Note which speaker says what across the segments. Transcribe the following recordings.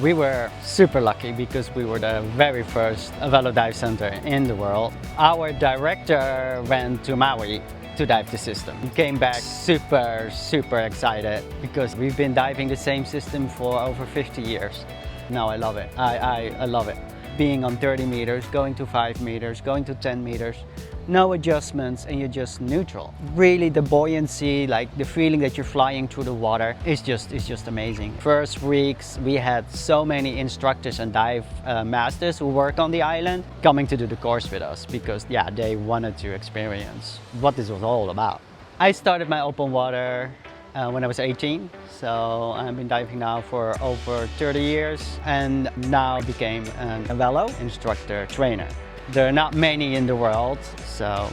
Speaker 1: We were super lucky because we were the very first Avelo Dive Center in the world. Our director went to Maui to dive the system. He came back super excited because we've been diving the same system for over 50 years. Now I love it. I love it. Being on 30 meters, going to 5 meters, going to 10 meters, no adjustments, and you're just neutral. Really, the buoyancy, like the feeling that you're flying through the water is just amazing. First weeks, we had so many instructors and dive masters who work on the island coming to do the course with us because, yeah, they wanted to experience what this was all about. I started my open water when I was 18, so I've been diving now for over 30 years and now became an Avelo instructor trainer. There are not many in the world, so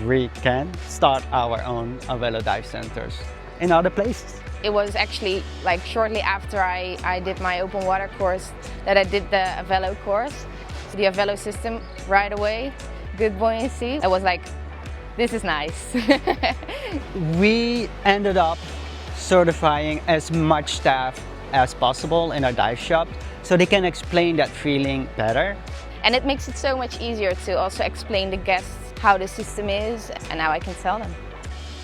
Speaker 1: we can start our own Avelo Dive Centers in other places.
Speaker 2: It was actually like shortly after I did my open water course that I did the Avelo course. The Avelo system right away, good buoyancy. I was like, this is nice.
Speaker 1: We ended up certifying as much staff as possible in our dive shop so they can explain that feeling better.
Speaker 2: And it makes it so much easier to also explain to guests how the system is, and now I can tell them.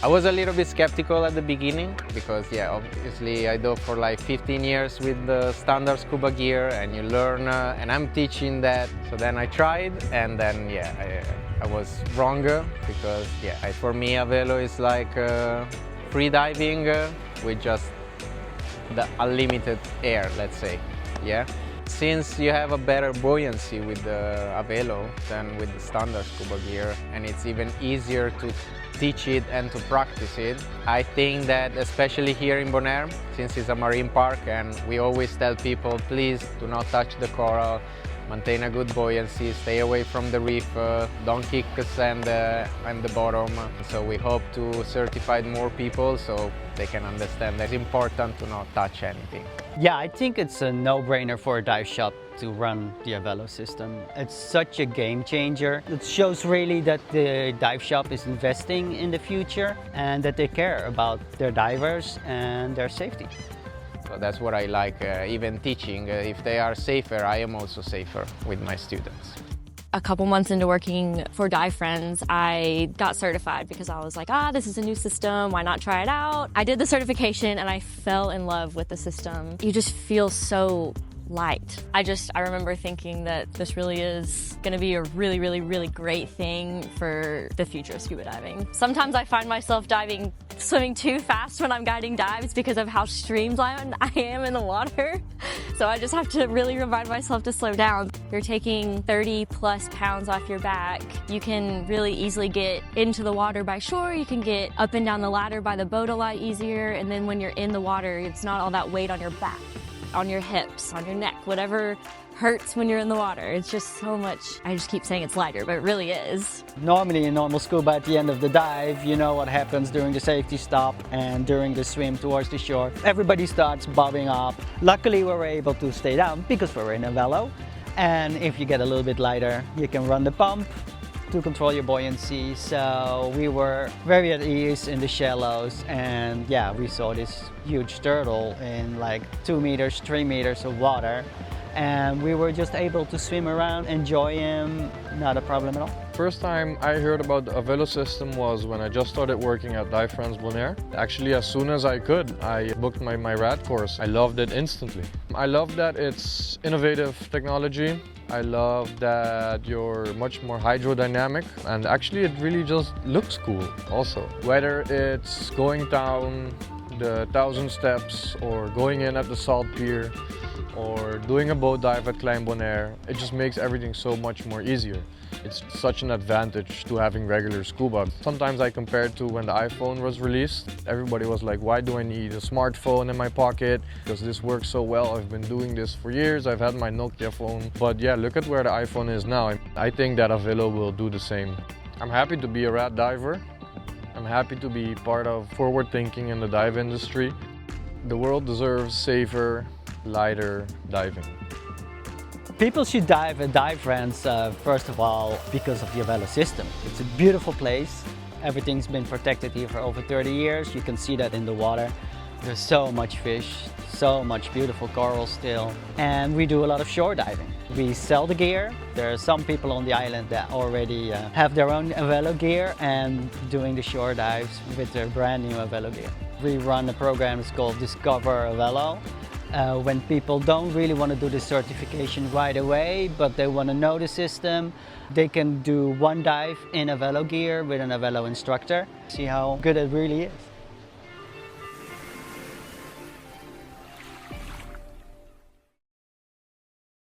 Speaker 3: I was a little bit skeptical at the beginning because, yeah, obviously I dove for like 15 years with the standard scuba gear and you learn, and I'm teaching that. So then I tried and then, yeah, I was wrong because, yeah, for me Avelo is like free diving with just the unlimited air, let's say, yeah. Since you have a better buoyancy with the Avelo than with the standard scuba gear, and it's even easier to teach it and to practice it, I think that especially here in Bonaire, since it's a marine park and we always tell people, please do not touch the coral, maintain a good buoyancy, stay away from the reef, don't kick the sand and the bottom. So we hope to certify more people so they can understand that it's important to not touch anything.
Speaker 1: Yeah, I think it's a no-brainer for a dive shop to run the Avelo system. It's such a game changer. It shows really that the dive shop is investing in the future and that they care about their divers and their safety.
Speaker 3: So that's what I like, even teaching. If they are safer, I am also safer with my students.
Speaker 4: A couple months into working for Dive Friends, I got certified because I was like, this is a new system, why not try it out? I did the certification and I fell in love with the system. You just feel so light. I remember thinking that this really is going to be a really great thing for the future of scuba diving. Sometimes I find myself swimming too fast when I'm guiding dives because of how streamlined I am in the water. So I just have to really remind myself to slow down. You're taking 30 plus pounds off your back. You can really easily get into the water by shore. You can get up and down the ladder by the boat a lot easier. And then when you're in the water, it's not all that weight on your back, on your hips, on your neck, whatever hurts when you're in the water. It's just so much. I just keep saying it's lighter, but it really is.
Speaker 1: Normally in normal scuba at the end of the dive, you know what happens during the safety stop and during the swim towards the shore. Everybody starts bobbing up. Luckily we were able to stay down because we're in Avelo. And if you get a little bit lighter, you can run the pump to control your buoyancy. So we were very at ease in the shallows, and yeah, we saw this huge turtle in like 2 meters, 3 meters of water, and we were just able to swim around, enjoy him, not a problem at all.
Speaker 5: First time I heard about the Avelo system was when I just started working at Dive Friends Bonaire. Actually, as soon as I could, I booked my RAD course. I loved it instantly. I love that it's innovative technology. I love that you're much more hydrodynamic, and actually it really just looks cool also. Whether it's going down the 1,000 steps or going in at the salt pier or doing a boat dive at Klein Bonaire, it just makes everything so much more easier. It's such an advantage to having regular scuba. Sometimes I compare it to when the iPhone was released. Everybody was like, why do I need a smartphone in my pocket? Because this works so well. I've been doing this for years. I've had my Nokia phone. But yeah, look at where the iPhone is now. I think that Avelo will do the same. I'm happy to be a RAD diver. I'm happy to be part of forward thinking in the dive industry. The world deserves safer, lighter diving.
Speaker 1: People should dive at Dive Friends, first of all, because of the Avelo system. It's a beautiful place. Everything's been protected here for over 30 years. You can see that in the water. There's so much fish, so much beautiful coral still, and we do a lot of shore diving. We sell the gear. There are some people on the island that already have their own Avelo gear and doing the shore dives with their brand new Avelo gear. We run a program that's called Discover Avelo. When people don't really want to do the certification right away, but they want to know the system, they can do one dive in Avelo gear with an Avelo instructor, see how good it really is.